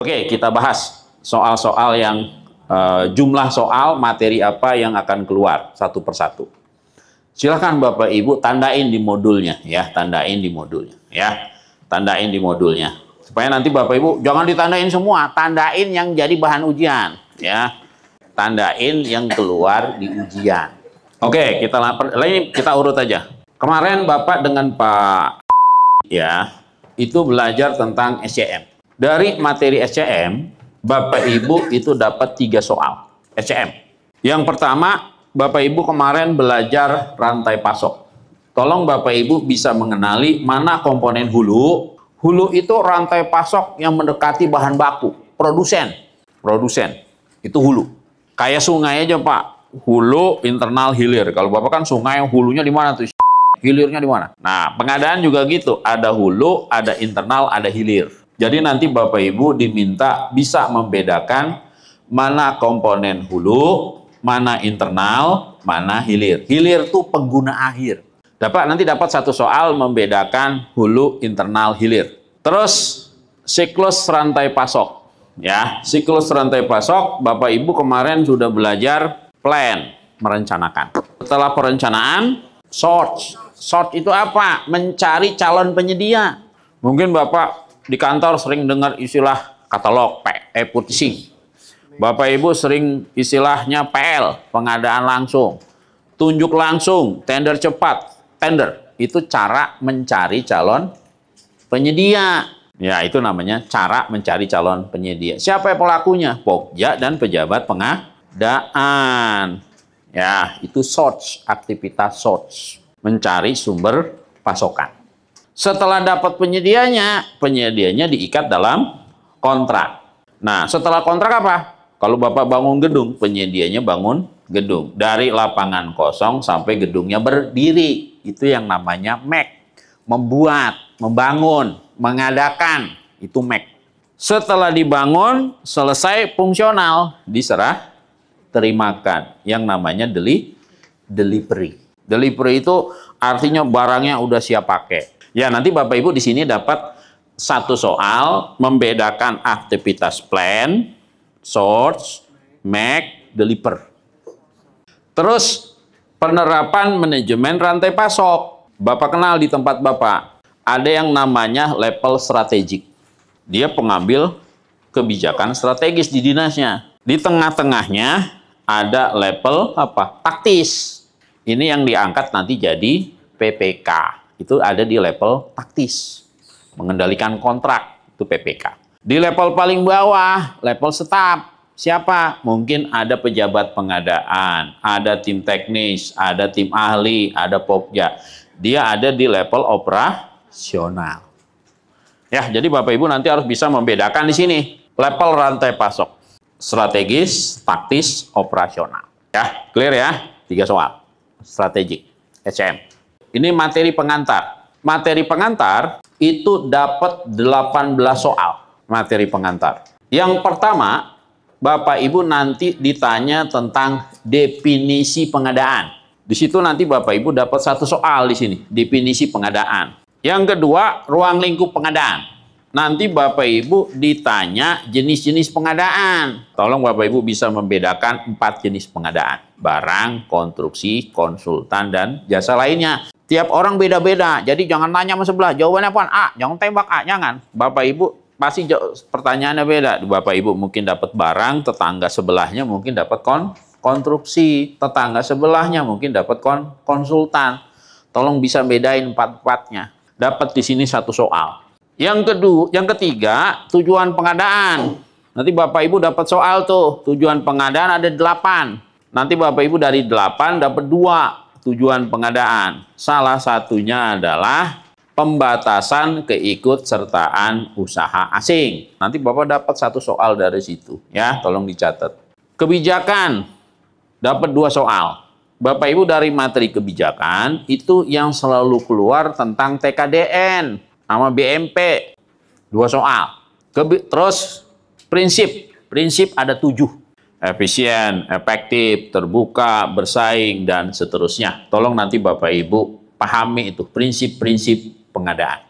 Oke, kita bahas soal-soal yang jumlah soal materi apa yang akan keluar satu persatu. Silahkan Bapak Ibu tandain di modulnya ya, tandain di modulnya ya, tandain di modulnya. Supaya nanti Bapak Ibu jangan ditandain semua, tandain yang jadi bahan ujian ya. Tandain yang keluar di ujian. Oke, kita urut aja. Kemarin Bapak dengan Pak ya, itu belajar tentang SCM. Dari materi SCM, Bapak Ibu itu dapat 3 soal SCM. Yang pertama, Bapak Ibu kemarin belajar rantai pasok. Tolong Bapak Ibu bisa mengenali mana komponen hulu. Hulu itu rantai pasok yang mendekati bahan baku. Produsen. Produsen. Itu hulu. Kayak sungai aja Pak. Hulu, internal, hilir. Kalau Bapak kan sungai, hulunya di mana tuh? Hilirnya di mana? Nah, pengadaan juga gitu. Ada hulu, ada internal, ada hilir. Jadi nanti Bapak Ibu diminta bisa membedakan mana komponen hulu, mana internal, mana hilir. Hilir itu pengguna akhir. Nanti dapat satu soal membedakan hulu, internal, hilir. Terus siklus rantai pasok. Ya, siklus rantai pasok Bapak Ibu kemarin sudah belajar plan, merencanakan. Setelah perencanaan, sort. Sort itu apa? Mencari calon penyedia. Mungkin Bapak di kantor sering dengar istilah katalog, purchasing. Bapak Ibu sering istilahnya PL, pengadaan langsung. Tunjuk langsung, tender cepat. Tender, itu cara mencari calon penyedia. Ya, itu namanya cara mencari calon penyedia. Siapa yang pelakunya? Pokja dan pejabat pengadaan. Ya, itu source, aktivitas source. Mencari sumber pasokan. Setelah dapat penyedianya diikat dalam kontrak. Nah, setelah kontrak apa? Kalau Bapak bangun gedung, penyedianya bangun gedung. Dari lapangan kosong sampai gedungnya berdiri. Itu yang namanya make. Membuat, membangun, mengadakan. Itu make. Setelah dibangun, selesai fungsional, diserah terimakan. Yang namanya delivery. Delivery itu artinya barangnya udah siap pakai. Ya, nanti Bapak Ibu di sini dapat satu soal membedakan aktivitas plan, source, make, deliver. Terus penerapan manajemen rantai pasok. Bapak kenal di tempat Bapak. Ada yang namanya level strategik. Dia pengambil kebijakan strategis di dinasnya. Di tengah-tengahnya ada level apa? Taktis. Ini yang diangkat nanti jadi PPK. Itu ada di level taktis. Mengendalikan kontrak, itu PPK. Di level paling bawah, level staf. Siapa? Mungkin ada pejabat pengadaan, ada tim teknis, ada tim ahli, ada pokja. Dia ada di level operasional. Ya, jadi Bapak Ibu nanti harus bisa membedakan di sini. Level rantai pasok. Strategis, taktis, operasional. Ya, clear ya? 3 soal. Strategik, SCM. Ini materi pengantar. Materi pengantar itu dapat 18 soal. Materi pengantar. Yang pertama, Bapak Ibu nanti ditanya tentang definisi pengadaan. Di situ nanti Bapak Ibu dapat satu soal di sini, definisi pengadaan. Yang kedua, ruang lingkup pengadaan. Nanti Bapak Ibu ditanya jenis-jenis pengadaan. Tolong Bapak Ibu bisa membedakan 4 jenis pengadaan. Barang, konstruksi, konsultan, dan jasa lainnya. Tiap orang beda-beda. Jadi jangan tanya sama sebelah. Jawabannya apa? A. Jangan tembak A. Jangan. Bapak Ibu pasti pertanyaannya beda. Bapak Ibu mungkin dapat barang, tetangga sebelahnya mungkin dapat konstruksi. Tetangga sebelahnya mungkin dapat konsultan. Tolong bisa bedain 4-4-nya. Dapat di sini satu soal. Yang ketiga, tujuan pengadaan. Nanti Bapak Ibu dapat soal tuh, tujuan pengadaan ada 8. Nanti Bapak Ibu dari 8 dapat 2 tujuan pengadaan. Salah satunya adalah pembatasan keikutsertaan usaha asing. Nanti Bapak dapat satu soal dari situ, ya, tolong dicatat. Kebijakan dapat 2 soal. Bapak Ibu dari materi kebijakan itu yang selalu keluar tentang TKDN sama BMP, 2 soal. Terus prinsip ada 7. Efisien, efektif, terbuka, bersaing, dan seterusnya. Tolong nanti Bapak Ibu pahami itu prinsip-prinsip pengadaan.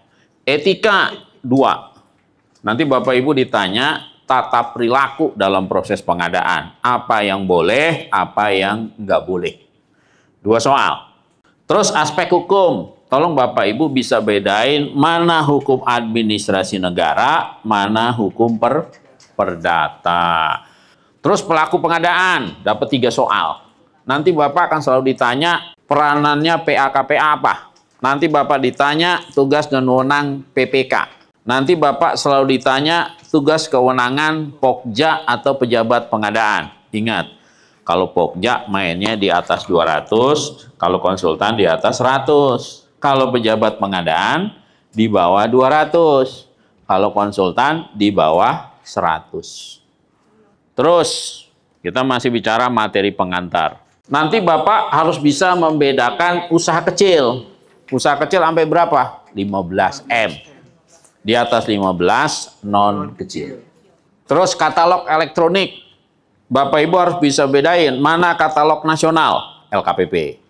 Etika 2. Nanti Bapak Ibu ditanya tata perilaku dalam proses pengadaan. Apa yang boleh, apa yang nggak boleh. 2 soal. Terus aspek hukum. Tolong Bapak Ibu bisa bedain mana hukum administrasi negara, mana hukum perdata. Terus pelaku pengadaan, dapat 3 soal. Nanti Bapak akan selalu ditanya peranannya PA-KPA apa. Nanti Bapak ditanya tugas dan wewenang PPK. Nanti Bapak selalu ditanya tugas kewenangan Pokja atau pejabat pengadaan. Ingat, kalau Pokja mainnya di atas 200, kalau konsultan di atas 100. Kalau pejabat pengadaan di bawah 200. Kalau konsultan di bawah 100. Terus, kita masih bicara materi pengantar. Nanti Bapak harus bisa membedakan usaha kecil. Usaha kecil sampai berapa? 15 M. Di atas 15 non kecil. Terus katalog elektronik. Bapak Ibu harus bisa bedain mana katalog nasional LKPP.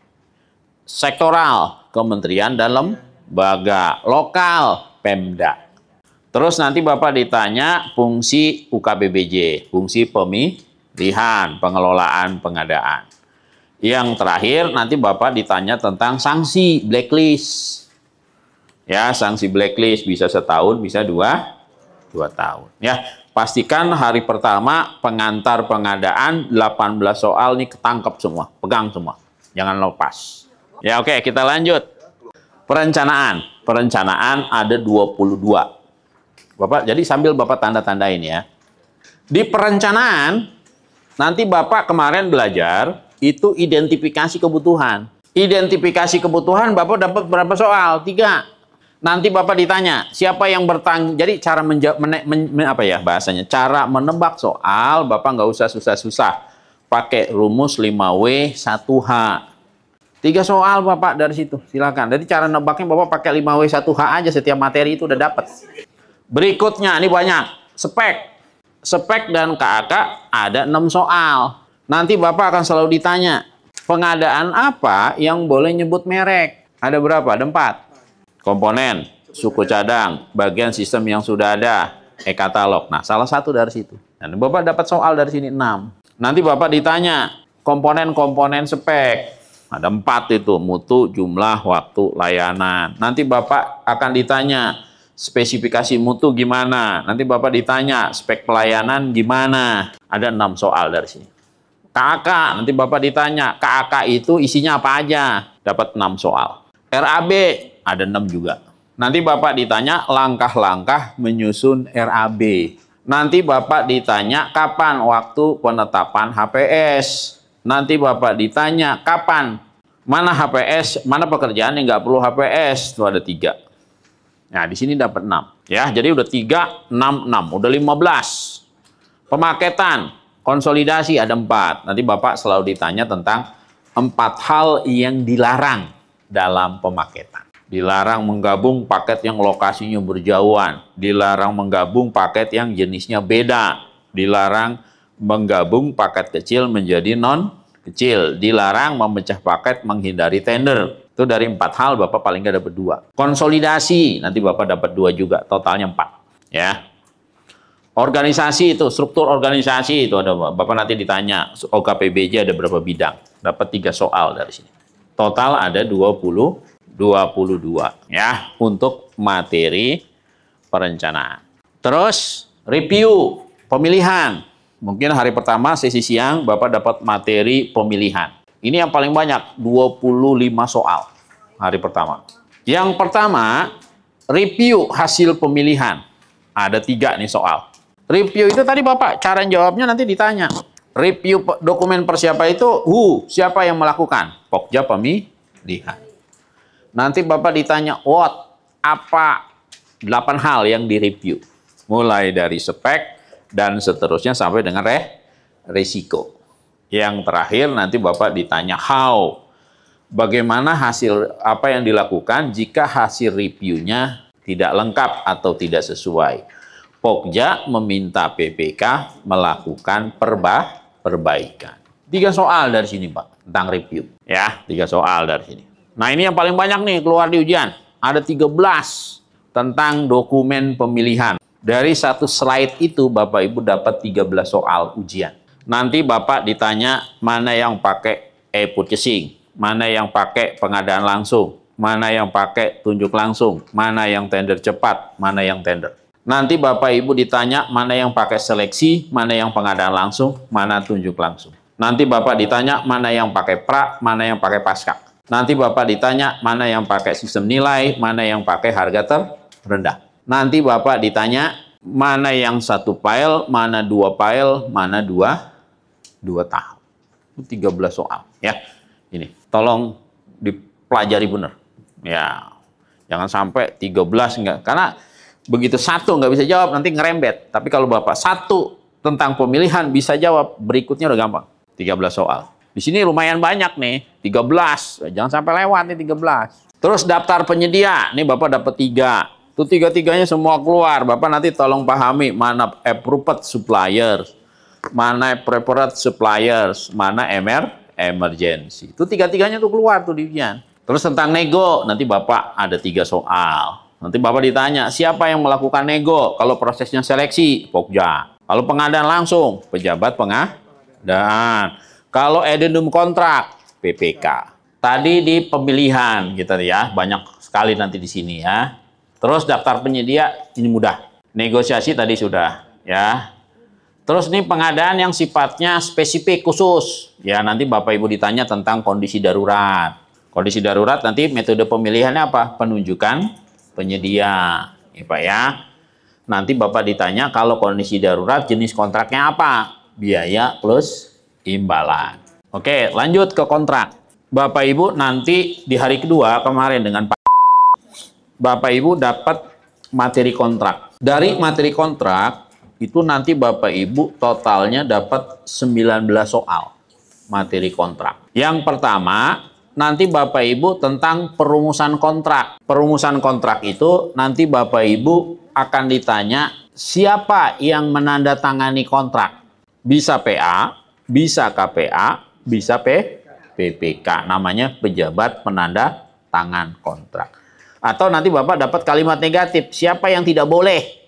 Sektoral Kementerian dan Lembaga, lokal Pemda. Terus nanti Bapak ditanya fungsi UKPBJ, fungsi pemilihan, pengelolaan, pengadaan. Yang terakhir nanti Bapak ditanya tentang sanksi blacklist. Ya, sanksi blacklist bisa setahun, bisa dua tahun. Ya, pastikan hari pertama pengantar pengadaan 18 soal nih ketangkep semua, pegang semua. Jangan lepas. Ya, oke, kita lanjut. Perencanaan. Perencanaan ada 22. Bapak, jadi sambil Bapak tanda-tandain ya. Di perencanaan, nanti Bapak kemarin belajar, itu identifikasi kebutuhan. Identifikasi kebutuhan Bapak dapat berapa soal? 3. Nanti Bapak ditanya, siapa yang bertanggung, jadi cara bahasanya, cara menebak soal, Bapak nggak usah susah-susah. Pakai rumus 5W 1H. 3 soal Bapak dari situ, silakan. Jadi cara nebaknya Bapak pakai 5W 1H aja, setiap materi itu udah dapat. Berikutnya, ini banyak. Spek. Spek dan KAK ada 6 soal. Nanti Bapak akan selalu ditanya, pengadaan apa yang boleh nyebut merek? Ada berapa? Ada 4. Komponen, suku cadang, bagian sistem yang sudah ada, e-katalog. Nah, salah satu dari situ. Dan Bapak dapat soal dari sini 6. Nanti Bapak ditanya, komponen-komponen spek. Ada 4 itu, mutu, jumlah, waktu, layanan. Nanti Bapak akan ditanya, spesifikasi mutu gimana? Nanti Bapak ditanya, spek pelayanan gimana? Ada 6 soal dari sini. KAK, nanti Bapak ditanya, KAK itu isinya apa aja? Dapat 6 soal. RAB, ada 6 juga. Nanti Bapak ditanya langkah-langkah menyusun RAB. Nanti Bapak ditanya kapan waktu penetapan HPS. Nanti Bapak ditanya kapan, mana HPS, mana pekerjaan yang nggak perlu HPS. Itu ada 3. Nah, di sini dapat 6. Ya, jadi udah 3, 6, 6. Udah 15. Pemaketan, konsolidasi ada 4. Nanti Bapak selalu ditanya tentang 4 hal yang dilarang dalam pemaketan. Dilarang menggabung paket yang lokasinya berjauhan. Dilarang menggabung paket yang jenisnya beda. Dilarang menggabung paket kecil menjadi non kecil. Dilarang memecah paket menghindari tender. Itu dari 4 hal Bapak paling nggak dapat 2. Konsolidasi, nanti Bapak dapat 2 juga. Totalnya 4. Ya. Organisasi itu, struktur organisasi itu ada Bapak nanti ditanya. OKPBJ ada berapa bidang? Dapat 3 soal dari sini. Total ada 22 ya untuk materi perencanaan. Terus review pemilihan. Mungkin hari pertama sesi siang Bapak dapat materi pemilihan. Ini yang paling banyak, 25 soal hari pertama. Yang pertama, review hasil pemilihan. Ada 3 nih soal. Review itu tadi Bapak, cara jawabnya nanti ditanya. Review dokumen persiapan itu, siapa yang melakukan? Pokja pemilihan. Nanti Bapak ditanya, apa 8 hal yang direview? Mulai dari spek dan seterusnya sampai dengan resiko. Yang terakhir nanti Bapak ditanya how. Bagaimana hasil apa yang dilakukan jika hasil reviewnya tidak lengkap atau tidak sesuai. Pokja meminta PPK melakukan perbaikan. 3 soal dari sini Pak, tentang review. Ya, 3 soal dari sini. Nah, ini yang paling banyak nih keluar di ujian. Ada 13 tentang dokumen pemilihan. Dari satu slide itu Bapak Ibu dapat 13 soal ujian. Nanti Bapak ditanya mana yang pakai e-purchasing, mana yang pakai pengadaan langsung, mana yang pakai tunjuk langsung, mana yang tender cepat, mana yang tender. Nanti Bapak Ibu ditanya mana yang pakai seleksi, mana yang pengadaan langsung, mana tunjuk langsung. Nanti Bapak ditanya mana yang pakai pra, mana yang pakai pasca. Nanti Bapak ditanya mana yang pakai sistem nilai, mana yang pakai harga terendah. Nanti Bapak ditanya mana yang satu file, mana dua file, mana dua tahap. 13 soal ya. Ini tolong dipelajari benar. Ya, jangan sampai 13 enggak. Karena begitu satu nggak bisa jawab nanti ngerembet. Tapi kalau Bapak satu tentang pemilihan bisa jawab, berikutnya udah gampang. 13 soal. Di sini lumayan banyak nih, 13. Jangan sampai lewat nih 13. Terus daftar penyedia, nih Bapak dapat 3. Itu 3-3-nya semua keluar. Bapak nanti tolong pahami mana approved suppliers, mana preferred suppliers, mana emergency. Itu 3-3-nya tuh keluar tuh di ujian. Terus tentang nego, nanti Bapak ada 3 soal. Nanti Bapak ditanya, siapa yang melakukan nego? Kalau prosesnya seleksi, Pokja. Kalau pengadaan langsung, pejabat pengadaan. Kalau addendum kontrak, PPK. Tadi di pemilihan gitu ya, banyak sekali nanti di sini ya. Terus daftar penyedia ini mudah. Negosiasi tadi sudah ya. Terus ini pengadaan yang sifatnya spesifik khusus. Ya nanti Bapak Ibu ditanya tentang kondisi darurat. Kondisi darurat nanti metode pemilihannya apa? Penunjukan penyedia. Ya Pak ya. Nanti Bapak ditanya kalau kondisi darurat jenis kontraknya apa? Biaya plus imbalan. Oke, lanjut ke kontrak. Bapak Ibu nanti di hari kedua kemarin dengan Pak Bapak Ibu dapat materi kontrak. Dari materi kontrak itu nanti Bapak Ibu totalnya dapat 19 soal materi kontrak. Yang pertama nanti Bapak Ibu tentang perumusan kontrak. Perumusan kontrak itu nanti Bapak Ibu akan ditanya siapa yang menandatangani kontrak. Bisa PA, bisa KPA, bisa PPK. Namanya pejabat penanda tangan kontrak. Atau nanti Bapak dapat kalimat negatif, siapa yang tidak boleh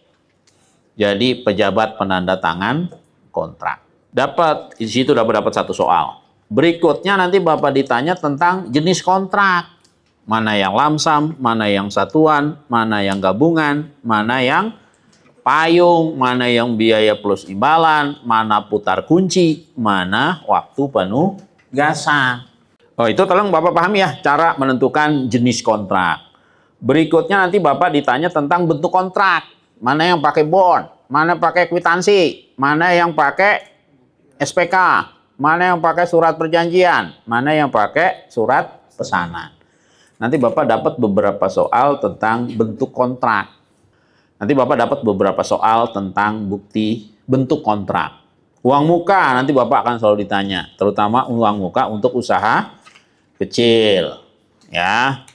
jadi pejabat penanda tangan kontrak. Dapat, di situ dapat 1 soal. Berikutnya nanti Bapak ditanya tentang jenis kontrak. Mana yang lamsam, mana yang satuan, mana yang gabungan, mana yang payung, mana yang biaya plus imbalan, mana putar kunci, mana waktu penugasan. Oh, itu tolong Bapak pahami ya, cara menentukan jenis kontrak. Berikutnya nanti Bapak ditanya tentang bentuk kontrak. Mana yang pakai bond, mana pakai kwitansi, mana yang pakai SPK, mana yang pakai surat perjanjian, mana yang pakai surat pesanan. Nanti Bapak dapat beberapa soal tentang bentuk kontrak. Nanti Bapak dapat beberapa soal tentang bukti bentuk kontrak. Uang muka nanti Bapak akan selalu ditanya, terutama uang muka untuk usaha kecil. Ya.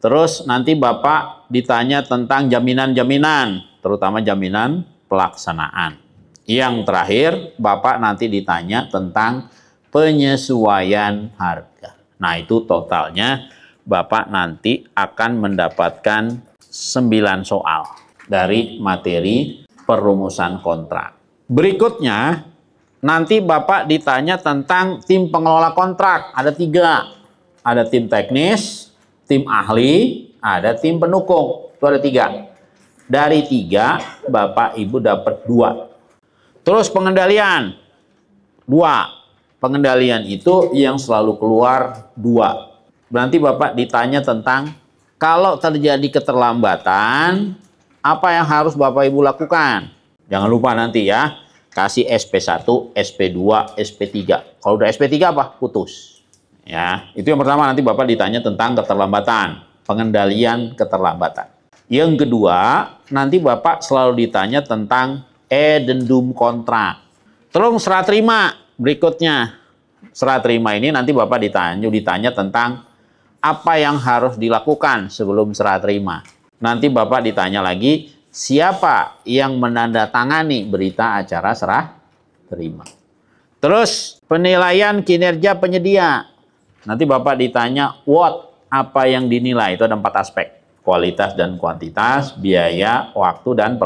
Terus nanti Bapak ditanya tentang jaminan-jaminan, terutama jaminan pelaksanaan. Yang terakhir, Bapak nanti ditanya tentang penyesuaian harga. Nah, itu totalnya Bapak nanti akan mendapatkan 9 soal dari materi perumusan kontrak. Berikutnya, nanti Bapak ditanya tentang tim pengelola kontrak. Ada 3. Ada tim teknis, tim ahli, ada tim pendukung. Itu ada 3. Dari 3, Bapak Ibu dapat 2. Terus pengendalian. 2. Pengendalian itu yang selalu keluar 2. Berarti Bapak ditanya tentang kalau terjadi keterlambatan, apa yang harus Bapak Ibu lakukan? Jangan lupa nanti ya, kasih SP1, SP2, SP3. Kalau udah SP3 apa? Putus. Ya, itu yang pertama nanti Bapak ditanya tentang keterlambatan, pengendalian keterlambatan. Yang kedua, nanti Bapak selalu ditanya tentang addendum kontrak. Terus serah terima berikutnya. Serah terima ini nanti Bapak ditanya tentang apa yang harus dilakukan sebelum serah terima. Nanti Bapak ditanya lagi, siapa yang menandatangani berita acara serah terima. Terus penilaian kinerja penyedia. Nanti Bapak ditanya what, apa yang dinilai, itu ada 4 aspek. kualitas dan kuantitas, biaya, waktu, dan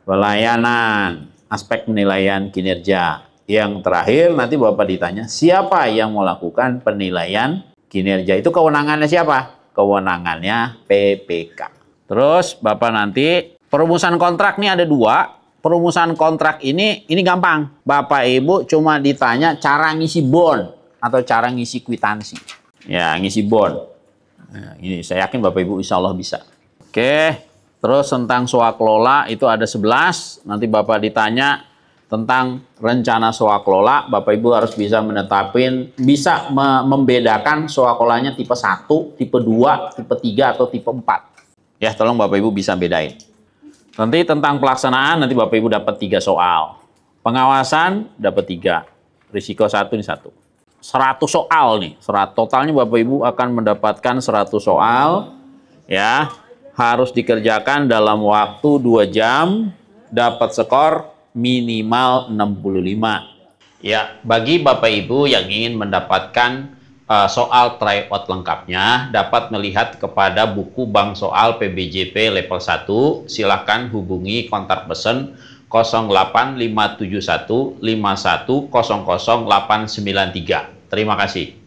pelayanan. Aspek penilaian kinerja. Yang terakhir, nanti Bapak ditanya, siapa yang melakukan penilaian kinerja? Itu kewenangannya siapa? Kewenangannya PPK. Terus Bapak nanti, perumusan kontrak nih ada 2. Perumusan kontrak ini gampang. Bapak Ibu cuma ditanya cara ngisi bond atau cara ngisi kwitansi. Ya, ngisi bond. Nah, ini saya yakin Bapak Ibu insya Allah bisa. Oke. Terus tentang swaklola itu ada 11. Nanti Bapak ditanya tentang rencana swaklola, Bapak Ibu harus bisa bisa membedakan swaklolanya tipe 1, tipe 2, tipe 3, atau tipe 4. Ya, tolong Bapak Ibu bisa bedain. Nanti tentang pelaksanaan, nanti Bapak Ibu dapat 3 soal. Pengawasan dapat 3. Risiko 1 ini 1. 100 soal nih. Totalnya Bapak Ibu akan mendapatkan 100 soal. Ya. Harus dikerjakan dalam waktu 2 jam, dapat skor minimal 65. Ya, bagi Bapak Ibu yang ingin mendapatkan soal tryout lengkapnya, dapat melihat kepada buku bank soal PBJP level 1, silahkan hubungi kontak pesan 08571 5100 893. Terima kasih.